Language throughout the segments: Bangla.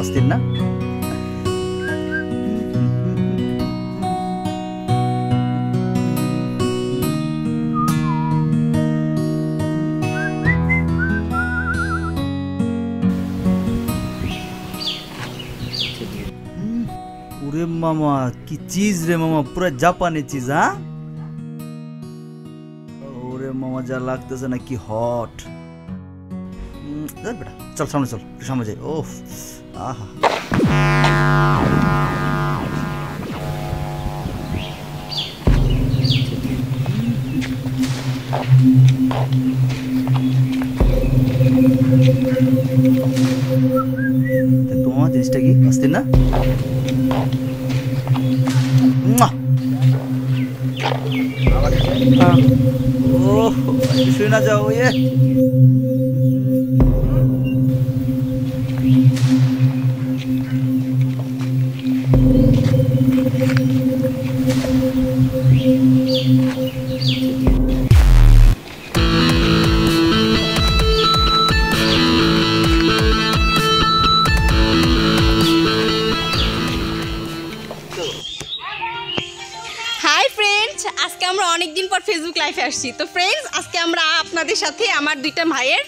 অস্থির না? ওরে মামা কি চিজ রে মামা, পুরো জাপানি চিজ। হ্যাঁ ওরে মামা যা লাগতেছে না, কি হট। বেটা চল সামনে, চল সামনে যাই। ও আহা তোমার জিনিসটা কি অস্থির না? ও শুনে না যাও ইয়ে। আজকে আমরা অনেকদিন পর ফেসবুক লাইভে আসছি। তো ফ্রেন্ডস আজকে আমরা আপনাদের সাথে আমার দুইটা ভাইয়ের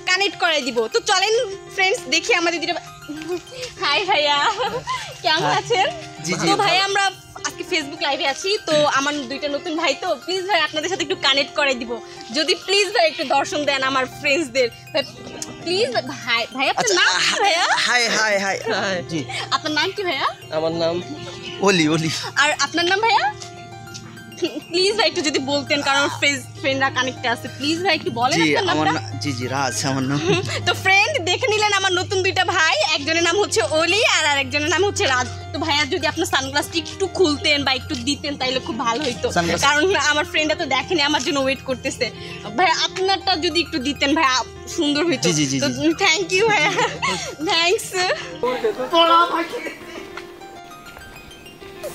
কানেক্ট করে দিব। তো চলেন ফ্রেন্ডস দেখি আমাদের দুইটা। হাই ভাইয়া, কেমন আছেন? তো ভাই আমরা আজকে ফেসবুক লাইভে আছি, তো আমার দুইটা নতুন ভাই, তো প্লিজ ভাই আপনাদের সাথে একটু কানেক্ট করে দিব। যদি প্লিজ ভাই একটু দর্শন দেন আমার ফ্রেন্ডসদের প্লিজ। ভাই ভাই আপনার নাম কি ভাইয়া? হাই হাই হাই জি। আপনার নাম কি ভাইয়া? আমার নাম ওলি ওলি। আর আপনার নাম ভাইয়া? প্লিজ ভাই একটু যদি বলতেন, কারণ ফ্রেন্ডরা কানেক্টে আছে। প্লিজ ভাই একটু বলেন আপনার নামটা। জি জি রাজ আমার নাম। তো ফ্রেন্ড দেখে নিলেন আমার নতুন দুইটা ভাই, একজনের নাম হচ্ছে ওলি আর আরেকজনের নাম হচ্ছে রাজ। তো ভাইয়া যদি আপনার সানগ্লাসটি একটু খুলতেন বা একটু দিতেন তাইলে খুব ভালো হইতো, কারণ আমার ফ্রেন্ডরা তো দেখেনি, আমার জন্য ওয়েট করতেছে। ভাই আপনারটা যদি একটু দিতেন ভাই সুন্দর হইতো। তো থ্যাংক ইউ ভাইয়া, থ্যাঙ্কস।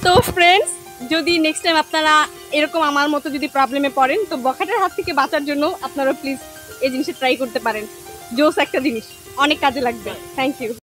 তো ফ্রেন্ডস যদি নেক্সট টাইম আপনারা এরকম আমার মতো যদি প্রবলেমে পড়েন, তো বখাটের হাত থেকে বাঁচার জন্য আপনারা প্লিজ এই জিনিসটা ট্রাই করতে পারেন। জোস একটা জিনিস, অনেক কাজে লাগবে। Thank you.